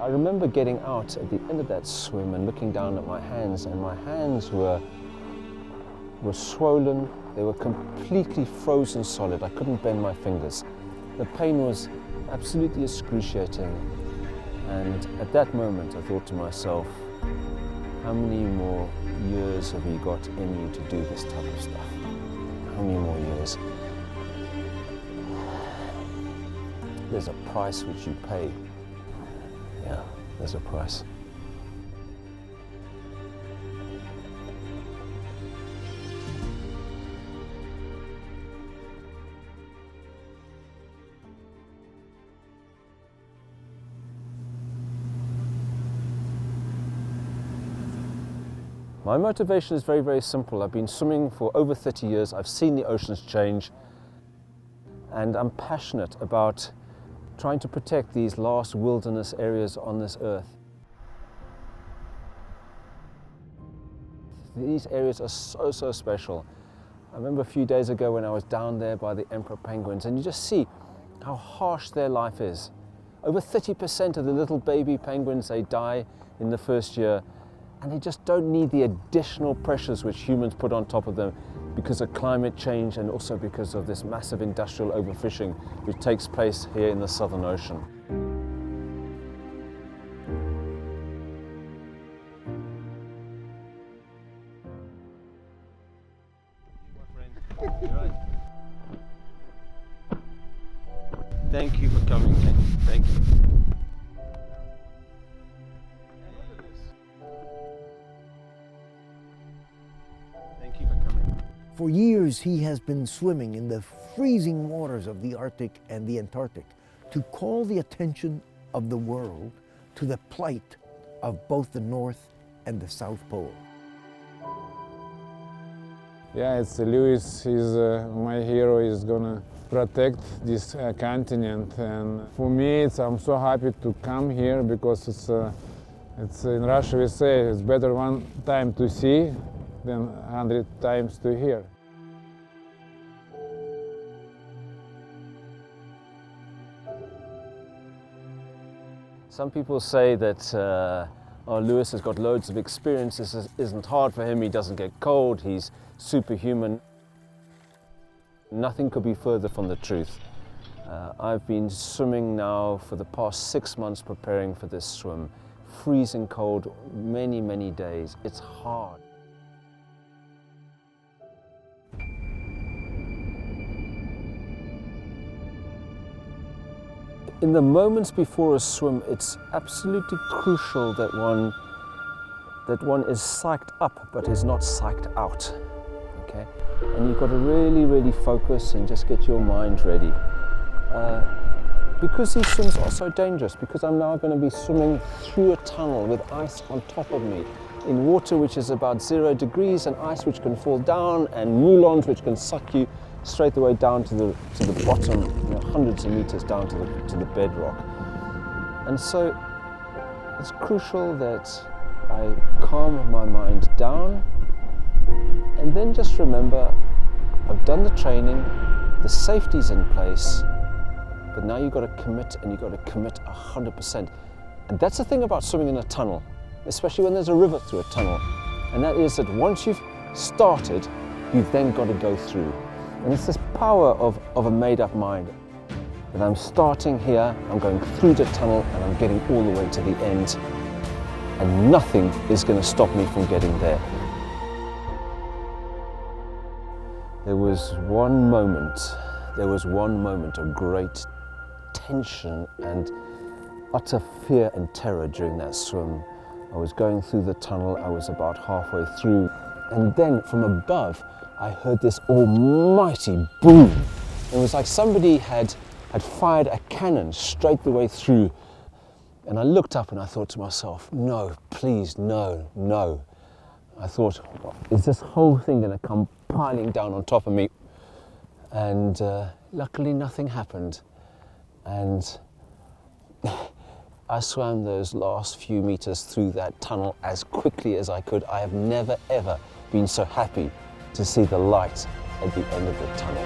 I remember getting out at the end of that swim and looking down at my hands, and my hands were swollen. They were completely frozen solid. I couldn't bend my fingers. The pain was absolutely excruciating. And at that moment, I thought to myself, how many more years have you got in you to do this type of stuff? How many more years? There's a price which you pay. Yeah, there's a price. My motivation is very, very simple. I've been swimming for over 30 years. I've seen the oceans change, and I'm passionate about trying to protect these last wilderness areas on this earth. These areas are so, so special. I remember a few days ago when I was down there by the emperor penguins, and you just see how harsh their life is. Over 30% of the little baby penguins, they die in the first year, and they just don't need the additional pressures which humans put on top of them because of climate change and also because of this massive industrial overfishing which takes place here in the Southern Ocean. Thank you for coming. Thank you. Thank you for coming. For years, he has been swimming in the freezing waters of the Arctic and the Antarctic to call the attention of the world to the plight of both the North and the South Pole. Yeah, it's Lewis. He's my hero. He's gonna protect this continent, and for me, I'm so happy to come here because it's in Russia we say it's better one time to see than 100 times to hear. Some people say that oh, Lewis has got loads of experience, this isn't hard for him, he doesn't get cold, he's superhuman. Nothing could be further from the truth. I've been swimming now for the past 6 months preparing for this swim. Freezing cold, many, many days. It's hard. In the moments before a swim, it's absolutely crucial that one is psyched up but is not psyched out. Okay? And you've got to really, really focus and just get your mind ready. Because these swims are so dangerous, because I'm now going to be swimming through a tunnel with ice on top of me, in water which is about 0 degrees, and ice which can fall down, and moulins which can suck you straight the way down to the bottom, hundreds of meters down to the bedrock. And so it's crucial that I calm my mind down and then just remember I've done the training, the safety's in place, but now you've got to commit, and you've got to commit 100%. And that's the thing about swimming in a tunnel, especially when there's a river through a tunnel, and that is that once you've started, you've then got to go through. And it's this power of a made-up mind. That I'm starting here, I'm going through the tunnel, and I'm getting all the way to the end. And nothing is going to stop me from getting there. There was one moment of great tension and utter fear and terror during that swim. I was going through the tunnel, I was about halfway through, and then from above, I heard this almighty boom. It was like somebody had fired a cannon straight the way through. And I looked up and I thought to myself, no, please, no, no. I thought, is this whole thing going to come piling down on top of me? And luckily nothing happened. And I swam those last few meters through that tunnel as quickly as I could. I have never, ever been so happy to see the light at the end of the tunnel.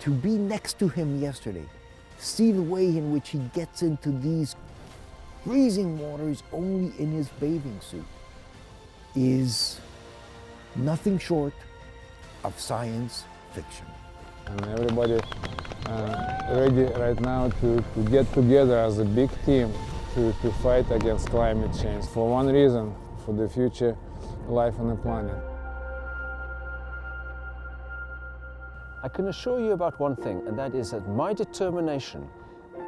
to be next to him yesterday, see the way in which he gets into these freezing waters only in his bathing suit, is nothing short of science fiction. And everybody ready right now to get together as a big team to fight against climate change for one reason, for the future life on the planet. I can assure you about one thing, and that is that my determination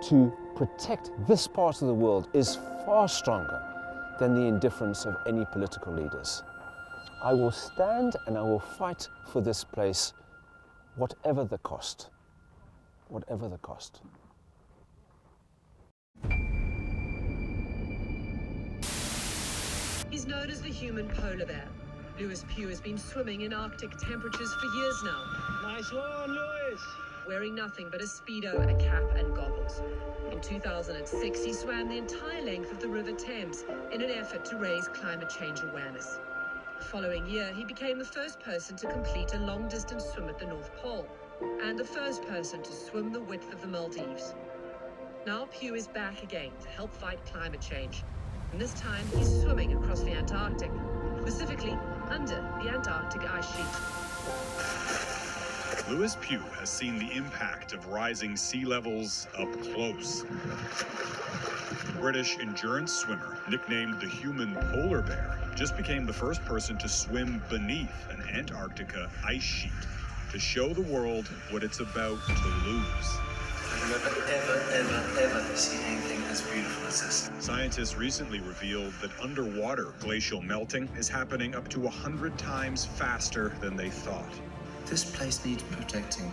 to protect this part of the world is far stronger than the indifference of any political leaders. I will stand and I will fight for this place, whatever the cost. Whatever the cost. He's known as the human polar bear. Lewis Pugh has been swimming in Arctic temperatures for years now. Nice one, Lewis! Wearing nothing but a speedo, a cap and goggles. In 2006, he swam the entire length of the River Thames in an effort to raise climate change awareness. The following year, he became the first person to complete a long-distance swim at the North Pole, and the first person to swim the width of the Maldives. Now Pugh is back again to help fight climate change. And this time, he's swimming across the Antarctic, specifically under the Antarctic ice sheet. Lewis Pugh has seen the impact of rising sea levels up close. The British endurance swimmer, nicknamed the human polar bear, just became the first person to swim beneath an Antarctica ice sheet to show the world what it's about to lose. I've never seen anything as beautiful as this. Scientists recently revealed that underwater glacial melting is happening up to 100 times faster than they thought. This place needs protecting.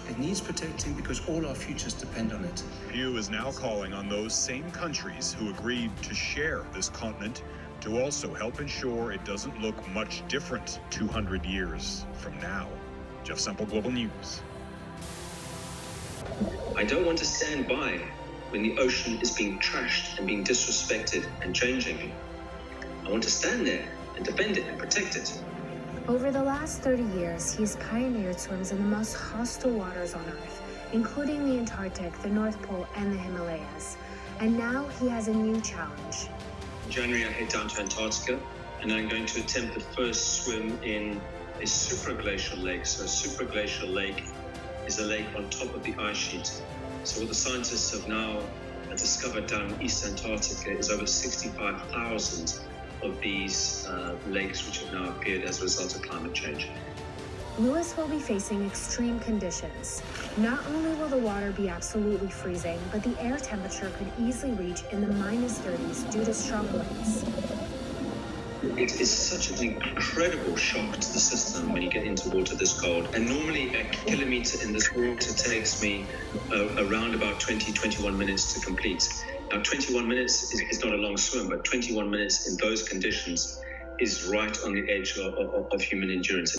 It needs protecting because all our futures depend on it. Pugh is now calling on those same countries who agreed to share this continent to also help ensure it doesn't look much different 200 years from now. Jeff Semple, Global News. I don't want to stand by when the ocean is being trashed and being disrespected and changing. I want to stand there and defend it and protect it. Over the last 30 years, he's pioneered swims in the most hostile waters on Earth, including the Antarctic, the North Pole, and the Himalayas. And now he has a new challenge. In January, I head down to Antarctica, and I'm going to attempt the first swim in a supraglacial lake. So a supraglacial lake is a lake on top of the ice sheet. So what the scientists have now discovered down in East Antarctica is over 65,000 of these lakes which have now appeared as a result of climate change. Lewis will be facing extreme conditions. Not only will the water be absolutely freezing, but the air temperature could easily reach in the -30s due to strong winds. It is such an incredible shock to the system when you get into water this cold. And normally a kilometer in this water takes me around about 21 minutes to complete. Now 21 minutes is not a long swim, but 21 minutes in those conditions is right on the edge of human endurance.